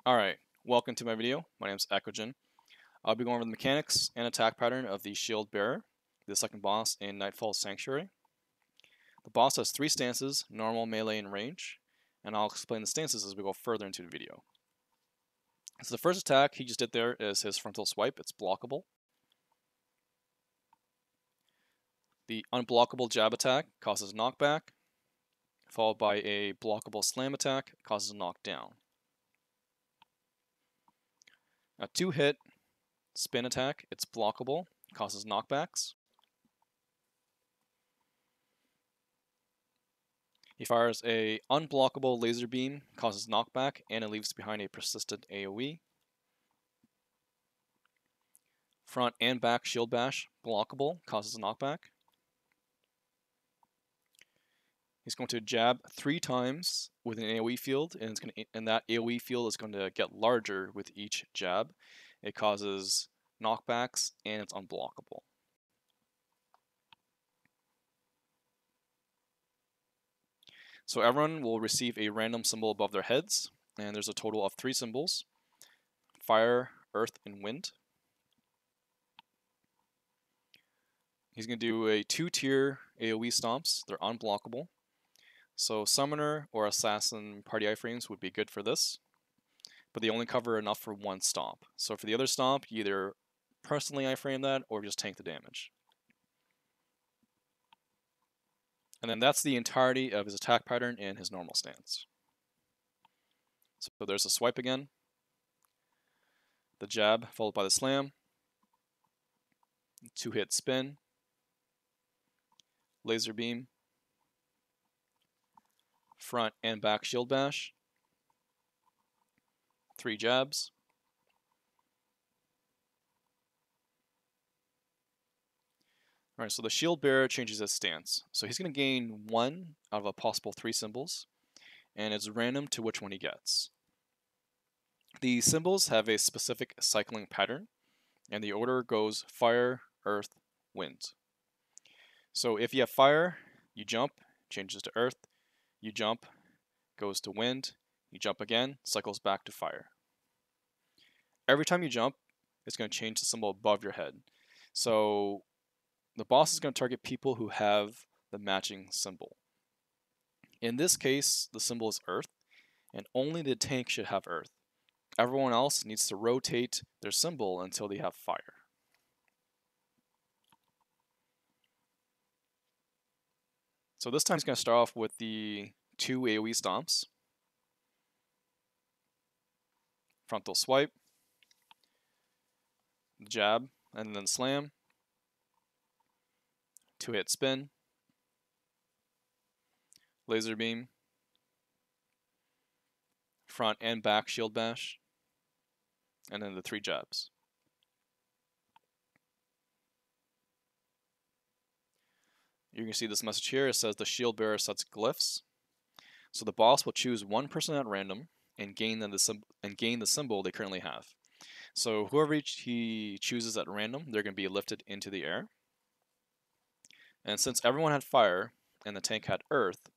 Alright, welcome to my video. My name is Eckogen. I'll be going over the mechanics and attack pattern of the Shield Bearer, the second boss in Nightfall Sanctuary. The boss has three stances, normal, melee, and range, and I'll explain the stances as we go further into the video. So the first attack he just did there is his frontal swipe. It's blockable. The unblockable jab attack causes knockback, followed by a blockable slam attack, causes a knockdown. A two-hit spin attack, it's blockable, causes knockbacks. He fires a unblockable laser beam, causes knockback, and it leaves behind a persistent AoE. Front and back shield bash, blockable, causes knockback. He's going to jab 3 times with an AoE field, and that AoE field is going to get larger with each jab. It causes knockbacks, and it's unblockable. So everyone will receive a random symbol above their heads, and there's a total of 3 symbols: fire, earth, and wind. He's going to do a 2-tier AoE stomps. They're unblockable. So Summoner or Assassin party iframes would be good for this, but they only cover enough for 1 stomp. So for the other stomp, you either personally iframe that or just tank the damage. And then that's the entirety of his attack pattern in his normal stance. So there's a swipe again, the jab followed by the slam, 2-hit spin, laser beam, front and back shield bash, 3 jabs, Alright, so the shield bearer changes his stance. So he's going to gain 1 out of a possible 3 symbols, and it's random to which one he gets. The symbols have a specific cycling pattern, and the order goes fire, earth, wind. So if you have fire, you jump, changes to earth, you jump, goes to wind, you jump again, cycles back to fire. Every time you jump, it's going to change the symbol above your head. So the boss is going to target people who have the matching symbol. In this case, the symbol is earth, and only the tank should have earth. Everyone else needs to rotate their symbol until they have fire. So this time he's going to start off with the 2 AoE stomps. Frontal swipe, jab, and then slam. 2-hit spin, laser beam, front and back shield bash, and then the 3 jabs. You can see this message here. It says the shield bearer sets glyphs. So the boss will choose one person at random and gain the symbol they currently have. So whoever he chooses at random, they're going to be lifted into the air. And since everyone had fire and the tank had earth,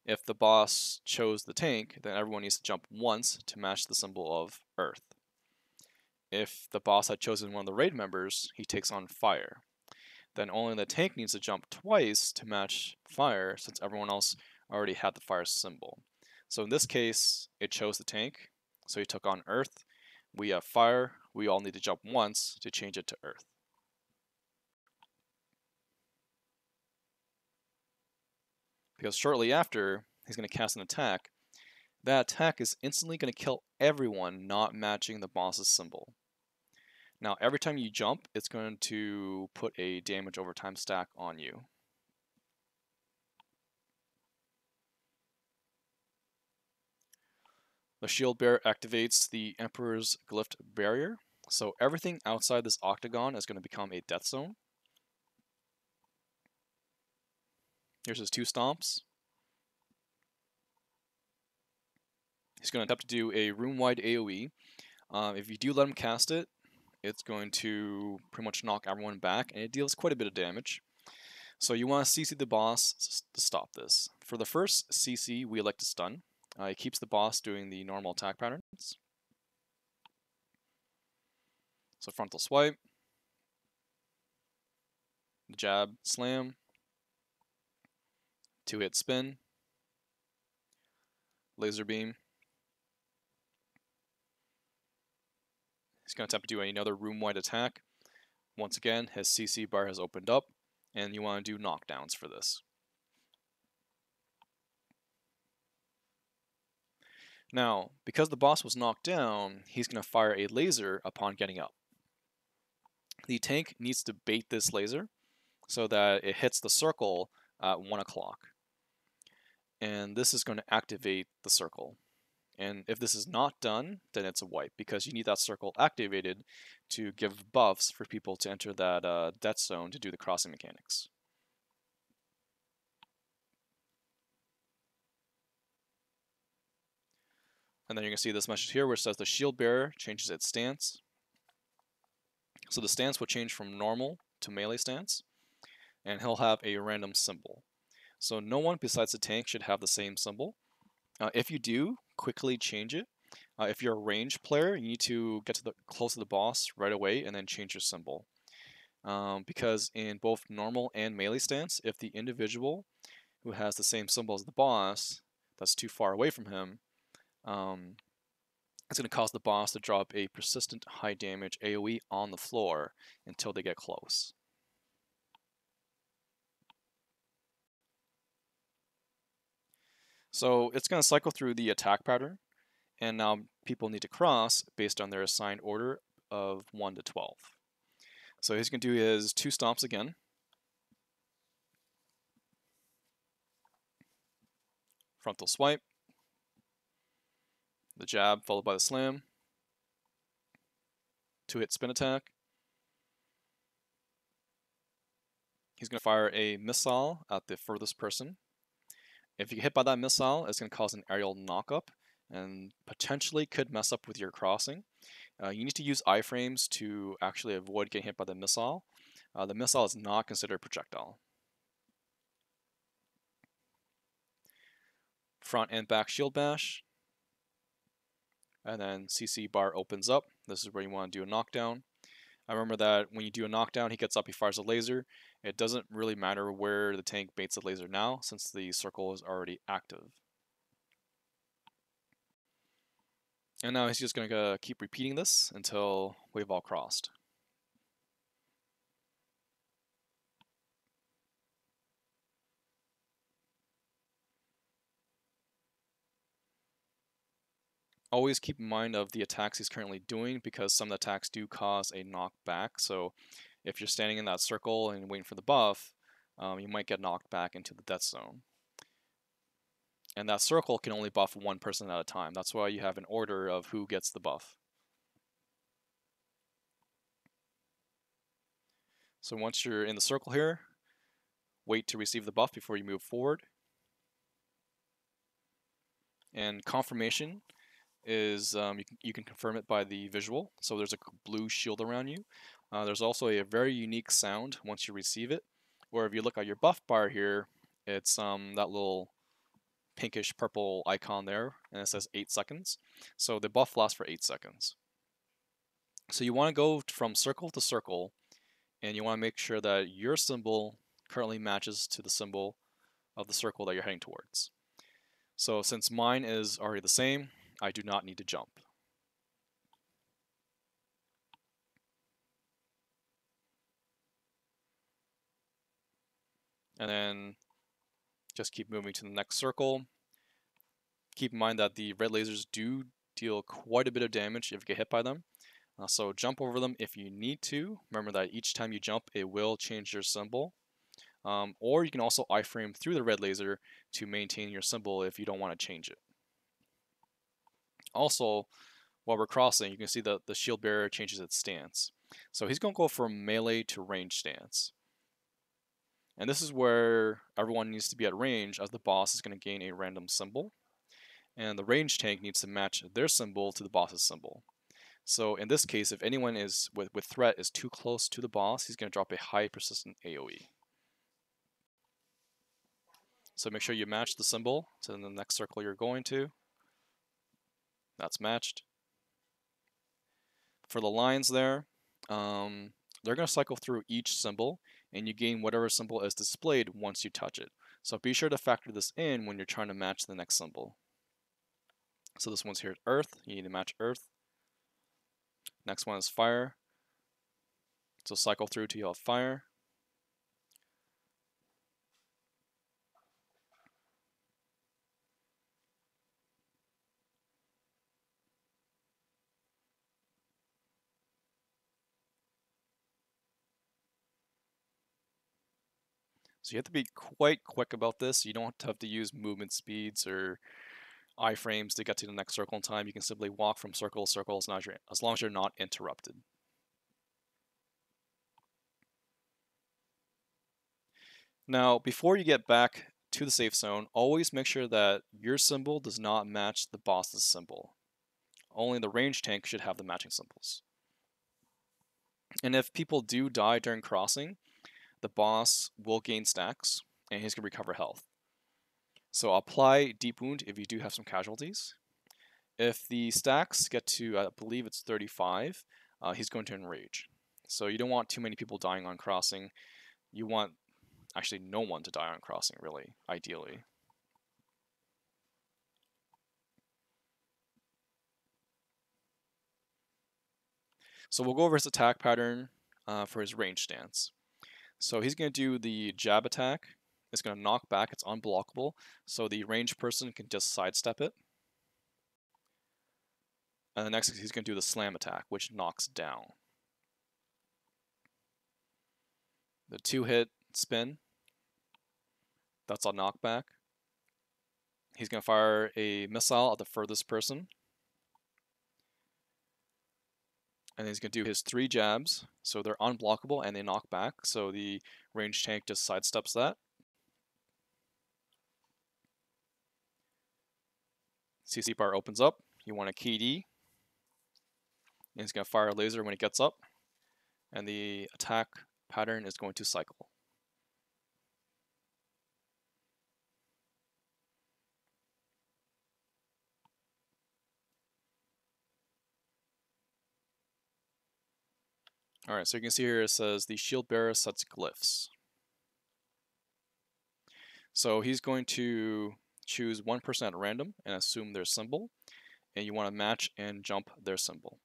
if the boss chose the tank, then everyone needs to jump once to match the symbol of earth. If the boss had chosen one of the raid members, he takes on fire. Then only the tank needs to jump twice to match fire, since everyone else already had the fire symbol. So in this case, it chose the tank, so he took on earth. We have fire, we all need to jump once to change it to earth. Because shortly after, he's going to cast an attack. That attack is instantly going to kill everyone not matching the boss's symbol. Now, every time you jump, it's going to put a damage over time stack on you. The shield bearer activates the Emperor's Glyph barrier, so everything outside this octagon is going to become a death zone. Here's his 2 stomps. He's going to attempt to do a room-wide AoE. If you do let him cast it, it's going to pretty much knock everyone back, and it deals quite a bit of damage. So you want to CC the boss to stop this. For the first CC, we elect to stun. It keeps the boss doing the normal attack patterns. So frontal swipe, the jab, slam, 2-hit spin, laser beam. He's going to attempt to do another room-wide attack. Once again, his CC bar has opened up, and you want to do knockdowns for this. Now, because the boss was knocked down, he's going to fire a laser upon getting up. The tank needs to bait this laser so that it hits the circle at 1 o'clock. And this is going to activate the circle. And if this is not done, then it's a wipe, because you need that circle activated to give buffs for people to enter that death zone to do the crossing mechanics. And then you're going to see this message here where it says the shield bearer changes its stance. So the stance will change from normal to melee stance, and he'll have a random symbol. So no one besides the tank should have the same symbol. If you do, quickly change it. If you're a ranged player, you need to get to close to the boss right away and then change your symbol. Because in both normal and melee stance, if the individual who has the same symbol as the boss that's too far away from him, it's going to cause the boss to drop a persistent high damage AoE on the floor until they get close. So it's going to cycle through the attack pattern, and now people need to cross based on their assigned order of 1 to 12. So he's going to do his 2 stomps again. Frontal swipe, the jab followed by the slam, 2-hit spin attack. He's going to fire a missile at the furthest person. If you get hit by that missile, it's going to cause an aerial knockup and potentially could mess up with your crossing. You need to use iframes to actually avoid getting hit by the missile. The missile is not considered a projectile. Front and back shield bash. And then CC bar opens up. This is where you want to do a knockdown. I remember that when you do a knockdown, he gets up, he fires a laser. It doesn't really matter where the tank baits the laser now, since the circle is already active. And now he's just going to keep repeating this until we've all crossed. Always keep in mind of the attacks he's currently doing, because some of the attacks do cause a knockback. So if you're standing in that circle and waiting for the buff, you might get knocked back into the death zone. And that circle can only buff one person at a time. That's why you have an order of who gets the buff. So once you're in the circle here, wait to receive the buff before you move forward. And confirmation is you can confirm it by the visual. So there's a blue shield around you. There's also a very unique sound once you receive it, where if you look at your buff bar here, it's that little pinkish purple icon there, and it says 8 seconds. So the buff lasts for 8 seconds. So you want to go from circle to circle, and you want to make sure that your symbol currently matches to the symbol of the circle that you're heading towards. So since mine is already the same, I do not need to jump. And then just keep moving to the next circle. Keep in mind that the red lasers do deal quite a bit of damage if you get hit by them. So jump over them if you need to. Remember that each time you jump, it will change your symbol. Or you can also iframe through the red laser to maintain your symbol if you don't want to change it. Also, while we're crossing, you can see that the shield bearer changes its stance. So he's going to go from melee to range stance. And this is where everyone needs to be at range, as the boss is going to gain a random symbol. And the range tank needs to match their symbol to the boss's symbol. So in this case, if anyone is with threat is too close to the boss, he's going to drop a high persistent AoE. So make sure you match the symbol to the next circle you're going to. That's matched. For the lines there, they're going to cycle through each symbol, and you gain whatever symbol is displayed once you touch it. So be sure to factor this in when you're trying to match the next symbol. So this one's here, Earth. You need to match Earth. Next one is Fire. So cycle through till you have Fire. So you have to be quite quick about this. You don't have to use movement speeds or iframes to get to the next circle in time. You can simply walk from circle to circle as long as you're not interrupted. Now, before you get back to the safe zone, always make sure that your symbol does not match the boss's symbol. Only the range tank should have the matching symbols. And if people do die during crossing, the boss will gain stacks, and he's going to recover health. So apply Deep Wound if you do have some casualties. If the stacks get to, I believe it's 35, he's going to enrage. So you don't want too many people dying on crossing. You want actually no one to die on crossing, really, ideally. So we'll go over his attack pattern for his range stance. So he's going to do the jab attack. It's going to knock back. It's unblockable, so the ranged person can just sidestep it. And the next he's going to do the slam attack, which knocks down. The 2-hit spin, that's a knockback. He's going to fire a missile at the furthest person. And he's going to do his 3 jabs, so they're unblockable and they knock back, so the ranged tank just sidesteps that. CC bar opens up, you want a key D, and he's going to fire a laser when it gets up, and the attack pattern is going to cycle. Alright, so you can see here it says the shield bearer sets glyphs. So he's going to choose 1% at random and assume their symbol, and you want to match and jump their symbol.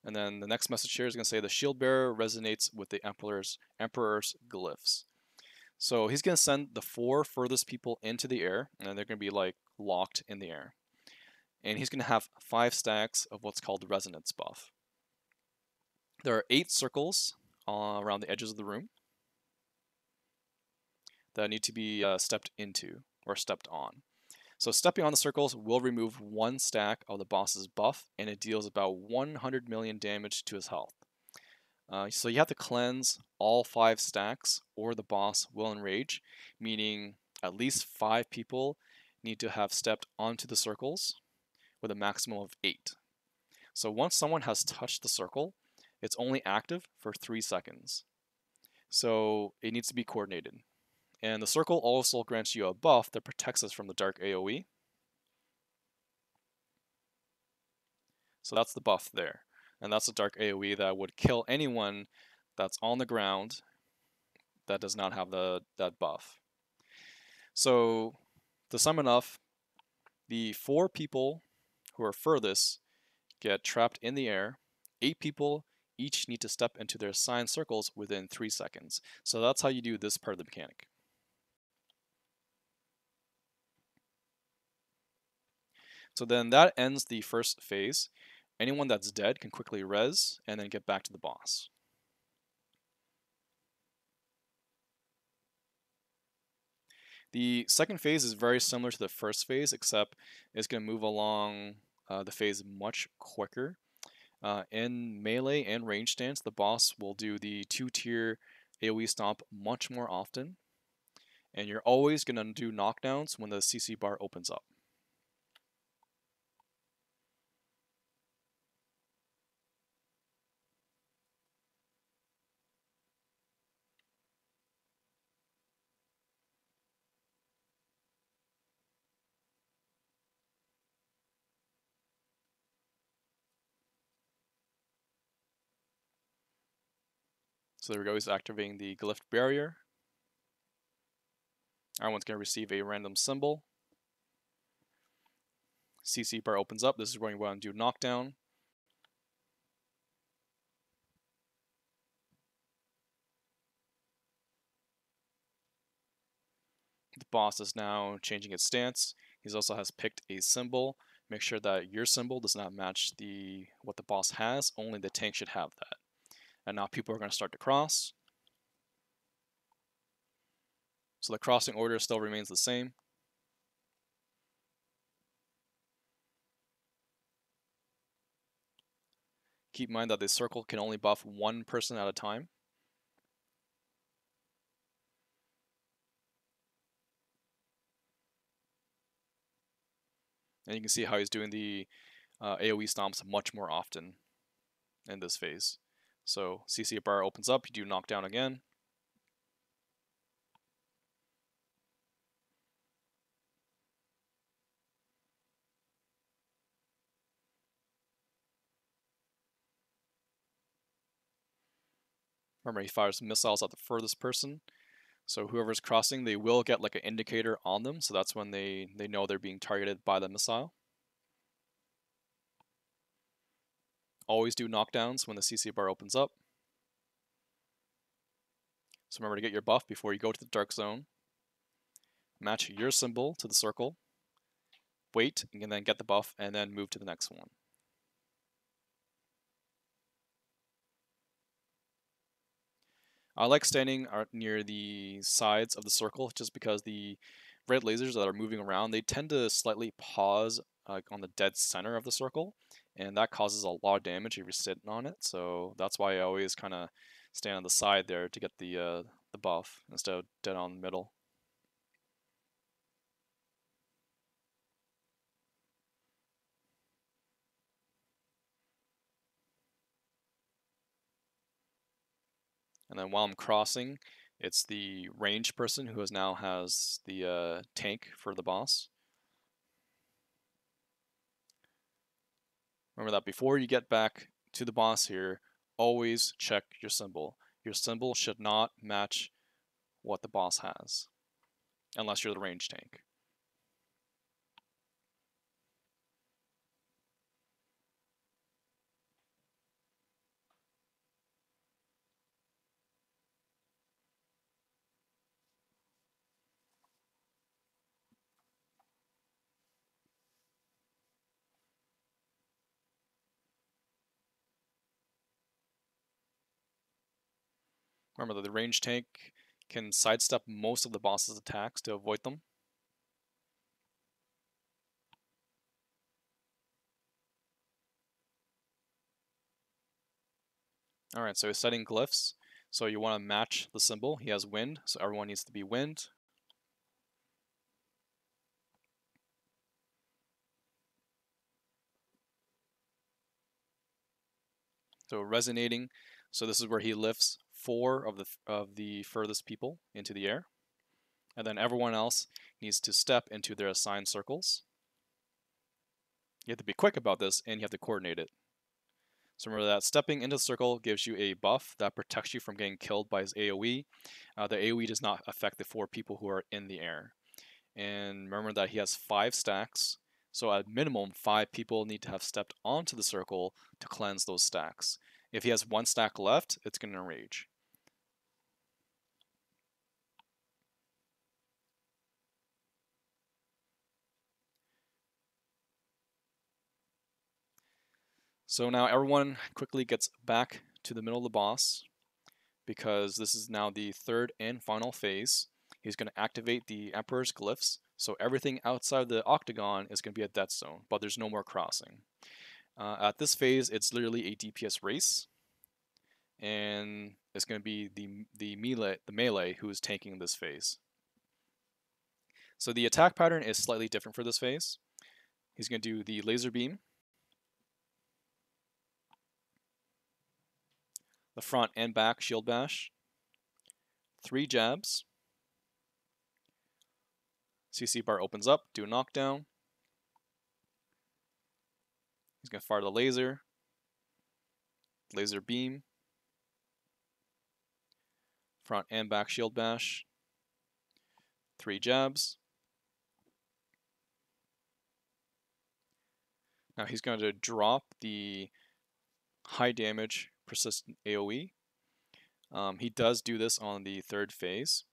And then the next message here is going to say the shield bearer resonates with the emperor's glyphs. So he's going to send the 4 furthest people into the air, and they're going to be like locked in the air. And he's going to have 5 stacks of what's called the resonance buff. There are 8 circles around the edges of the room that need to be stepped into or stepped on. So stepping on the circles will remove 1 stack of the boss's buff, and it deals about 100 million damage to his health. So you have to cleanse all 5 stacks or the boss will enrage, meaning at least 5 people need to have stepped onto the circles with a maximum of 8. So once someone has touched the circle, it's only active for 3 seconds. So it needs to be coordinated. And the circle also grants you a buff that protects us from the dark AoE. So that's the buff there. And that's the dark AoE that would kill anyone that's on the ground that does not have that buff. So to sum it up, the 4 people who are furthest get trapped in the air. 8 people each need to step into their assigned circles within 3 seconds. So that's how you do this part of the mechanic. So then that ends the first phase. Anyone that's dead can quickly res and then get back to the boss. The second phase is very similar to the first phase, except it's going to move along the phase much quicker. In melee and range stance, the boss will do the 2-tier AoE stomp much more often, and you're always going to do knockdowns when the CC bar opens up. So there we go, he's activating the Glyph barrier. Everyone's going to receive a random symbol. CC bar opens up. This is where you want to do knockdown. The boss is now changing its stance. He also has picked a symbol. Make sure that your symbol does not match what the boss has. Only the tank should have that. And now people are going to start to cross. So the crossing order still remains the same. Keep in mind that the circle can only buff one person at a time. And you can see how he's doing the AoE stomps much more often in this phase. So CC bar opens up, you do knockdown again. Remember, he fires missiles at the furthest person. So whoever's crossing, they will get like an indicator on them. So that's when they know they're being targeted by the missile. Always do knockdowns when the CC bar opens up. So remember to get your buff before you go to the dark zone. Match your symbol to the circle. Wait, and then get the buff, and then move to the next one. I like standing near the sides of the circle just because the red lasers that are moving around, they tend to slightly pause on the dead center of the circle, and that causes a lot of damage if you're sitting on it. So that's why I always kind of stand on the side there to get the buff instead of dead on the middle. And then while I'm crossing, it's the ranged person who now has the tank for the boss. Remember that before you get back to the boss here, always check your symbol. Your symbol should not match what the boss has, unless you're the ranged tank. Remember that the ranged tank can sidestep most of the boss's attacks to avoid them. Alright, so he's setting glyphs. So you want to match the symbol. He has wind, so everyone needs to be wind. So resonating. So this is where he lifts 4 of the furthest people into the air. And then everyone else needs to step into their assigned circles. You have to be quick about this, and you have to coordinate it. So remember that stepping into the circle gives you a buff that protects you from getting killed by his AoE. The AoE does not affect the 4 people who are in the air. And remember that he has 5 stacks. So at minimum, 5 people need to have stepped onto the circle to cleanse those stacks. If he has 1 stack left, it's going to enrage. So now everyone quickly gets back to the middle of the boss, because this is now the 3rd and final phase. He's going to activate the Emperor's Glyphs, so everything outside the octagon is going to be a death zone, but there's no more crossing. At this phase, it's literally a DPS race, and it's going to be the melee who is tanking this phase. So the attack pattern is slightly different for this phase. He's going to do the laser beam, the front and back shield bash, 3 jabs. CC bar opens up, do a knockdown. He's going to fire the laser beam, front and back shield bash, 3 jabs. Now he's going to drop the high damage persistent AoE. He does do this on the 3rd phase,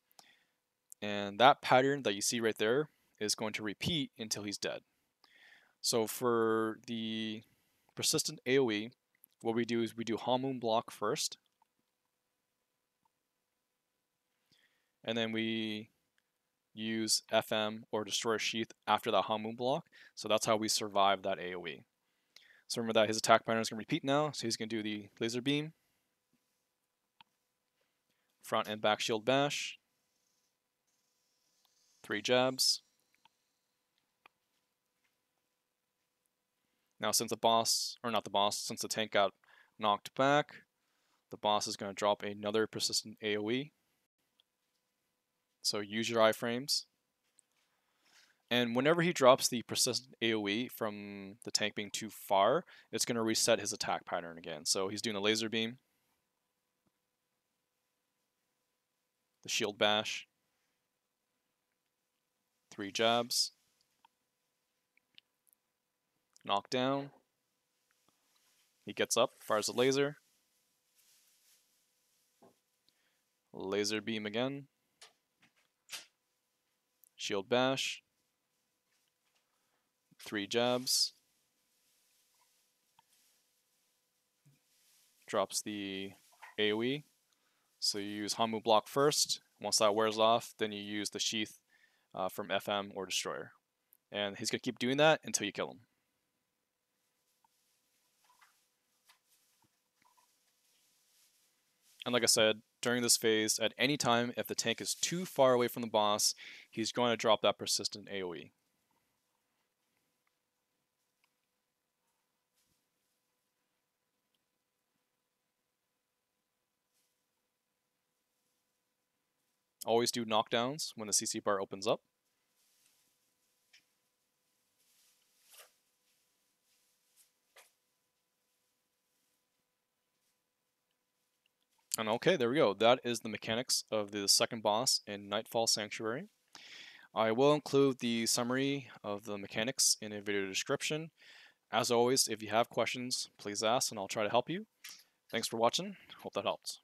and that pattern that you see right there is going to repeat until he's dead. So for the persistent AoE, what we do is we do Hamun block first, and then we use FM or Destroyer Sheath after that Hamun block. So that's how we survive that AoE. So remember that his attack pattern is going to repeat now. So he's going to do the laser beam, front and back shield bash, 3 jabs. Now since the boss, or not the boss, since the tank got knocked back, the boss is going to drop another persistent AoE. So use your iframes. And whenever he drops the persistent AoE from the tank being too far, it's going to reset his attack pattern again. So he's doing the laser beam, the shield bash, 3 jabs, knock down. He gets up, fires a laser beam again, shield bash, 3 jabs, drops the AoE. So you use Hamu block first. Once that wears off, then you use the sheath from FM or Destroyer. And he's going to keep doing that until you kill him. And like I said, during this phase, at any time, if the tank is too far away from the boss, he's going to drop that persistent AoE. Always do knockdowns when the CC bar opens up. And okay, there we go. That is the mechanics of the second boss in Nightfall Sanctuary. I will include the summary of the mechanics in a video description. As always, if you have questions, please ask and I'll try to help you. Thanks for watching. Hope that helps.